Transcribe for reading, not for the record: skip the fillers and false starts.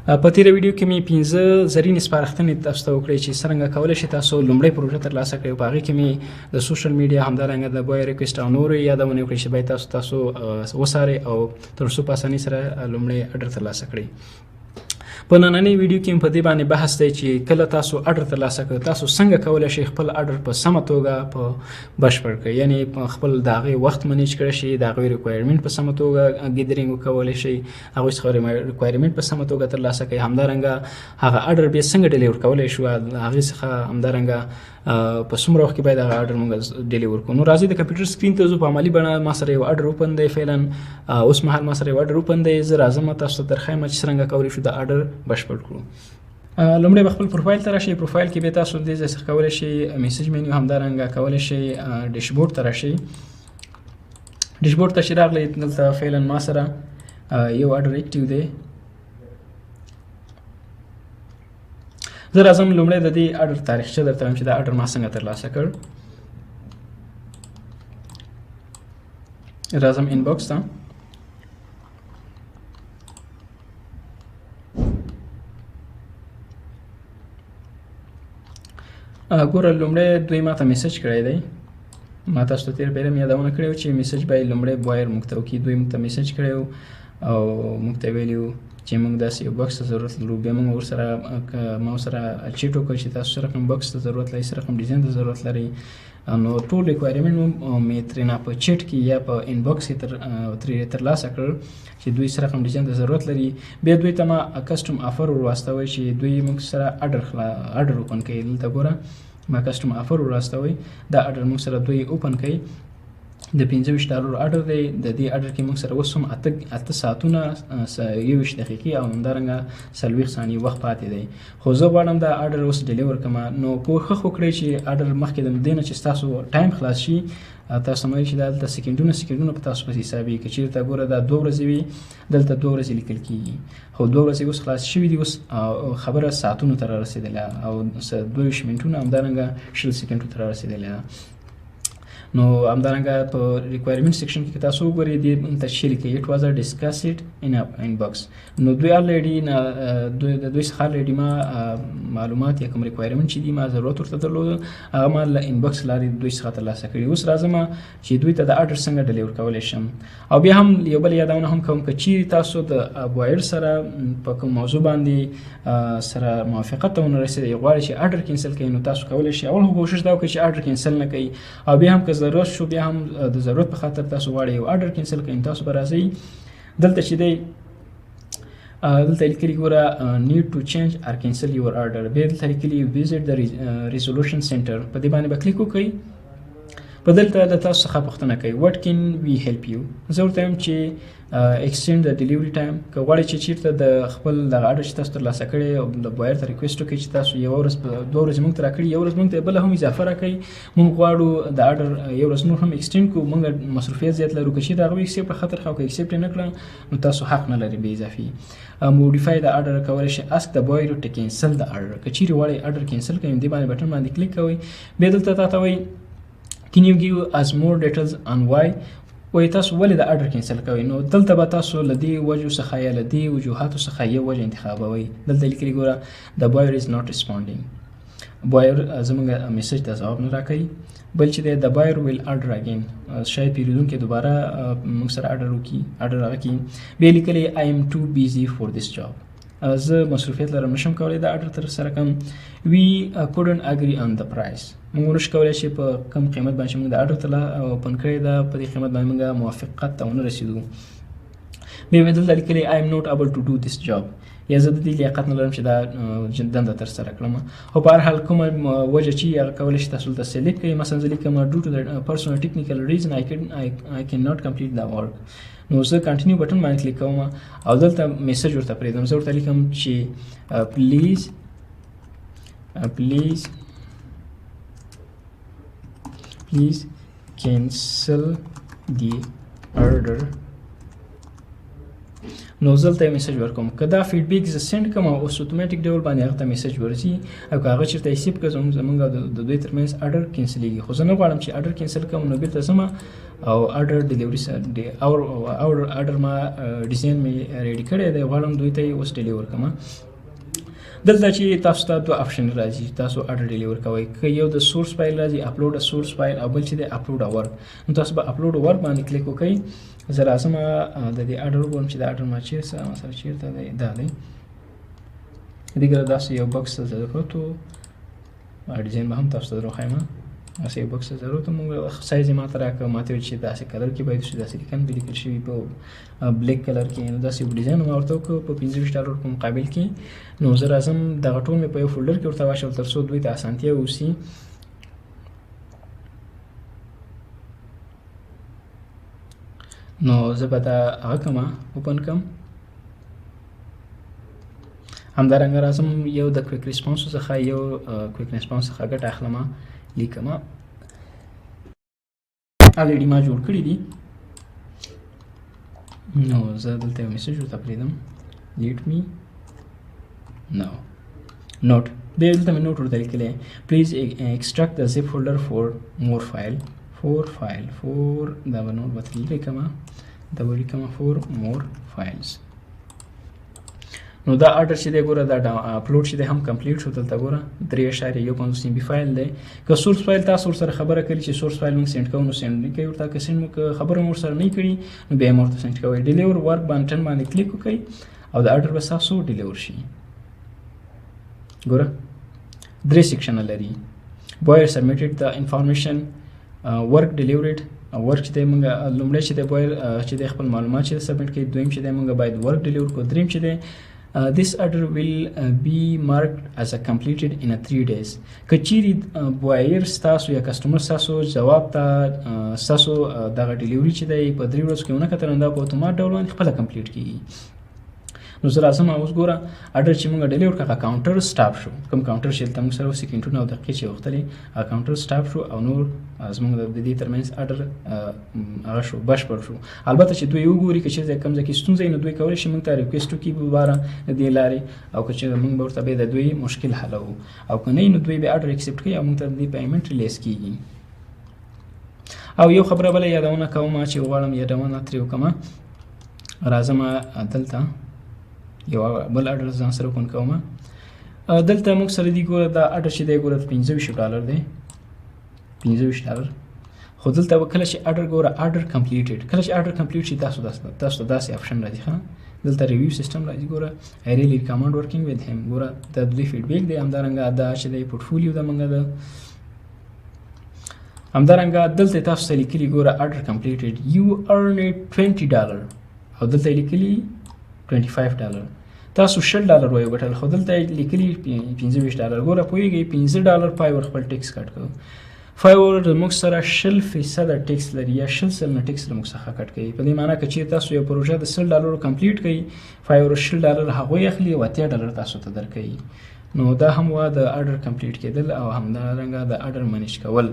په تیر ویډیو کې مې 15 زرینې سپارښتنې تاسو ته وکړې چې څرنګه کولی شئ تاسو لومړی پروژه ترلاسه کړئ. په هغې کې مې د سوشل میډیا همدارنګه د بای ریکویسټ او نورې یادونې وکړې چې باید تاسو وڅارئ او تر څو په اسانۍ سره لومړی اډر ترلاسه کړئ. په نننۍ ویډیو کې په دې باندې بحث دی چې کله تاسو اډر ترلاسه کړئ تاسو څنګه کولی شئ خپل اډر په سمه توګه په بشپړ کړئ، یعنې خپل د هغې وخت منیج کړی شئ، د هغوی ریکوایرمنټ په سمه توګه ګیدرینګ وکولی شئ، هغوی څخه ریکوایرمنټ په سمه توګه ترلاسه کړئ، همدارنګه هغه اډر بیا څنګه ډیلیور کولی شو، هغې څخه همدارنګه په څومره وخت کې باید هغه اډر موږ ډیلیور کړو. نو راځئ د کمپیوټر سکرین ته ځو. په عملي بڼه ما سره یو اډر اوپن دی، فعلا اوس مهال ما سره یو اډر اوپن دی. زه راځم تاسو ته درښیم چې څرنګه کولی شو د اډر بشپړ کړو. لومړی به خپل پروفایل ته راشئ. پروفایل کې بیا تاسو دې ځای څخه کولی شئ میسج مینیو، همدارنګه کولی شئ ډیشبورډ ته راشئ. ډیشبورډ ته چې راغلی دلته فعلا ما سره یو اډر اکټیو دی. زه راځم لومړی د دې اډر تاریخچه درته وایم چې دا اډر ما څنګه ترلاسه کړ. راځم انباکس ته. ګوره لومړی دوی ما ته میسج کړی دی. ما تاسو ته تېر پیله مې یادونه کړې وه چې میسج به یې لومړی بایر موږ ته وکړي. دوی موږ ته میسج کړی و او موږ ته ویلي و چې موږ داسې یو بکس ته ضرورت لرو. بیا موږ ورسره ما ورسره چیټ وکړ چې تاسو څه رقم بکس ته ضرورت لرئ، څه رقم ډیزاین ته ضرورت لرئ. نو ټول ریکوایرمنټ مې ترېنه په چیټ کې یا په انباکس کې ترې ترلاسه کړل چې دوی څه رقم ډیزاین ته ضرورت لري. بیا دوی ته ما کسټم آفر ور واستوی چې دوی موږ سره اډر اوپن کوي. دلته ګوره ما کسټم آفر ور واستوی، دا اډر موږ سره دوی اوپن کوي. د $25 اډر دی. د دې اډر کې موږ سره اوس هم 8 ساعتونه 21 دقیقې او همدارنګه 40 ثانیې وخت پاتې دی. خو زه غواړم دا اډر اوس ډیلیور کړم. نو کوښښ وکړئ چې اډر مخکې د دې نه چې ستاسو ټایم خلاص شي تاسو مایل چې دلته سکندونه په تاسو پسې حسابي که چېرته ګوره دا 2 ورځې وي دلته 2 ورځې لیکل کېږي، خو 2 ورځې اوس خلاص شوي دي. اوس خبره ساعتونو ته رارسېدلې او 22 منټونه همدارنګه 20 سکندو ته رارسېدلې ده. نو همدارنګه په ریکوایرمنټ سیکشن کې تاسو وګورئ دې ته چې لیکي اټ واز ډسکسډ ان انباکس. نو دوی الریډي د دوی څخه الریډي ما معلومات یا کوم ریکوایرمنټ چې دي ما ضرورت ورته درلود هغه ما له انباکس لارې دوی څخه ترلاسه کړي. اوس راځم چې دوی ته د اډر څنګه ډیلیور کولی شم. او بیا هم یو بل یادونه هم کوم که چیرې تاسو د بایر سره په کوم موضوع باندې سره موافقت ته ونه رسېدئ، غواړئ چې اډر کینسل کړئ، نو تاسو کولی شئ اول کوشش دا وکړئ چې اډر کینسل نه کوئ. او بیا هم که ضرورت شو بیا هم د ضرورت په خاطر تاسو غواړئ یو اډر کینسل کړئ، تاسو به راځئ دلته چې دی دلته لیکلي ګوره need to change or cancel your order. بیا دلته لیکلي visit the resolution center. په دې باندې به کلیک وکړئ. په دلته د تاسو څخه پوښتنه کوي what can we help you. زه ورته وایم چې extend the delivery time. که غواړئ چې چېرته د خپل دغه اډر چې تاسو ترلاسه کړی او د بایر ته ریکویسټ وکړئ چې تاسو یوه ورځ 2 ورځې موږ ته راکړي، یوه ورځ موږ ته بله هم اضافه راکړئ، موږ غواړو د اډر یو ورځ نور هم ایکسټینډ کړو، موږ مصروفیت زیات لرو. که چېرته هغوی ایکسپټ په خاطر خو که ایکسپټ یې نه کړه نو تاسو حق نه لرئ بې اضافي. موډیفای د اډر کولی شئ ask the buyer to cancel the order. که چېرې غواړئ اډر کینسل کړئ دې باندې بټن باندې کلیک کوئ. بیا دلته تاته وایي can you give us more details on why. وایي تاسو ولې د اډر کینسل کوئ. نو دلته به تاسو له دې وجو څخه یا له دې وجوهاتو څخه یو وجه انتخابوئ. دلته لیکلي ګوره the buyer is not responding. بایر زموږ میسج ته ځواب نه راکوي. بل چې دی the buyer will order again. شاید پیرودونکی دوباره موږ سره اډر هغه کړي. بیا لیکلي I am too busy for this job. زه مصروفیت لرم نشم کولی د اډر ترسره کړم. we couldn't agree on the price. موږ نشو کولی چې په کم قیمت باندې موږ د اډر اوپن کړی ده په دې قیمت باندې موږ موافقت ته ونه رسېدو. بیا مې دلته لیکلي I am not able to do this job. یا زه د دې لیاقت نه لرم چې دا دنده ترسره کړم. خو په هر حال کومه وجه چې هغه کولی شي تاسو دلته سلیکټ کړئ. مثلا زه لیکم due to the personal technical reason I cannot complete the work. نو زه کنټینیو بټن باندې کلیک کوم او دلته میسج ورته پرېږدم. زه ورته لیکم چې please cancel the order. نو زه دلته میسج ورکوم که دا فیډبیک زه سینډ کوم اوس اتوماتیک ډول باندې هغه ته میسج ورځي او که هغه چېرته ایسیپ کړه زمونږ د دوی ترمنځ اډر کینسلیږي خو زه نه غواړم چې اډر کینسل کوم نو بېرته ځم او اډر ډیلیوري او اډر ما ډیزاین مې ریډي کړی دی غواړم دوی ته یې اوس ډیلیور کړم دلته چې تاسو ته دوه آپشن راځي تاسو اډر ډیلیور کوئ که یو د سورس فایل راځي اپلوډ سورس فایل او بل چې د اپلوډ ورک نو تاسو به اپلوډ ورک باندې کلیک وکړئ زه راځم د دې اډر وګورم چې د اډر ما چېرته دی دا دی دیګره داسې یو بکس ته ضرورت و ډیزاین به هم تاسو ته درښایم داسې یو بکس ته ضرورت و موږ سایز یې ماته راکړه ماته ویل چې داسې کلر کې باید شي داسې لیکن به لیکل شوي په بلیک کلر کې نو داسې یو ډیزاین ما ورته وکړو په $25 په مقابل کې نو زه راځم دغه ټول مې په یو فولډر کې ورته واچول تر څو دوی ته اسانتیا وسي نو زه به دا هغه کوم اوپن کوم همدارنګه راځم یو د کویک ریسپانس څخه یو کویک ریسپانس څخه ګټه اخلم لیکم الریډي ما جوړ کړي دي نو زه دلته یو میسج ورته پرېږدم لیټ می نو نوٹ دلته مې نوٹ ورته لیکلی پلیز ایکسټراکټ د زپ فولډر فور مور فایل دا به نوٹ به ترې لیکم دا به لیکم فور مور فایلز نو دا اډر چې دی ګوره دا اپلوډ چې دی هم کمپلیټ شو دلته ګوره 3.15 MB فایل دی که سورس فایل تاسو ورسره خبره کړي چې سورس فایل موږ سینډ کوو نو سینډ نه کوي ورته که سینډ خبره مو ورسره نه کړي نو بیا یې ورته سینډ کوئ ډیلیور ورک بټن باندې کلیک وکړئ او د اډر به ستاسو ډیلیور شي ګوره 3 سیکشنه لري بایر سبمیټډ د انفارمیشن ورک ډیلیورډ ورک چې دی موږ لومړی چې دی بایر چې دی خپل معلومات چې سبمیټ کړي دویم چې دی موږ باید ورک ډیلیور کړو دریم چې دی this order will be marked as a completed in 3 days که چیرې بایر ستاسو یا کسټمر ستاسو جواب ته ستاسو دغه ډیلیوري چې دی په 3 ورځو کې ونه کتل دا په اتومات ډول باندې خپله کمپلیټ کېږي نو زه راځم اوس ګوره اډر چې موږ ډیلیور کړه کاونټر سټاپ شو کوم کاونټر چې دلته موږ سره سیکنډونه او دقیقې چې غوښتلې هغه کاونټر سټاپ شو او نور زموږ د دې ترمنځ اډر هغه شو بشپړ شو البته چې دوی وګوري که چېرته کوم ځای کې ستونزه نو دوی کولی شي موږ ته ریکویسټ وکړي دوباره د دې لارې او که چېرته موږ به ورته بیا د دوی مشکل حلوو او که نه نو دوی بیا اډر اکسپټ کوي او موږ ته د دې پیمنټ ریلیز کېږي او یو خبره بله یادونه کوم چې غواړم یادونه ترې وکړم راځم دلته یو بل اډر ځان سره اوپن کوم دلته موږ سره دی ګوره دا اډر چې دی ګوره $25 دی $25 خو دلته کله چې اډر ګوره اډر کمپلیټډ کله چې اډر کمپلیټ شي تاسو ته داسې آپشن راځي ښه دلته ریویو سیستم راځي ګوره آی ریلی ریکمنډ ورکینګ وذ هیم ګوره د دوی فیډبیک دی همدارنګه دا چې دی پورټفولیو د موږ ده همدارنګه دلته تاسو ته لیکلي ګوره اډر کمپلیټډ یو ارنډ $20 او دلته لیکلي $25 تاسو $10 وایو ګټل خو دلته لیکلي $25 ګوره پوهېږئ $15 پای ور خپل ټیکس کټ کوو فایور موږ سره 20% ټیکس لري یا 20 سلنه ټیکس موږ څخه کټ کوي په دې معنی که چېرې تاسو یو پروژه د $10 کمپلیټ کړئ فایور $10 هغوی اخلي او $80 تاسو ته درکوي نو دا هم وا د اډر کمپلیټ کېدل او همدارنګه د اډر منیج کول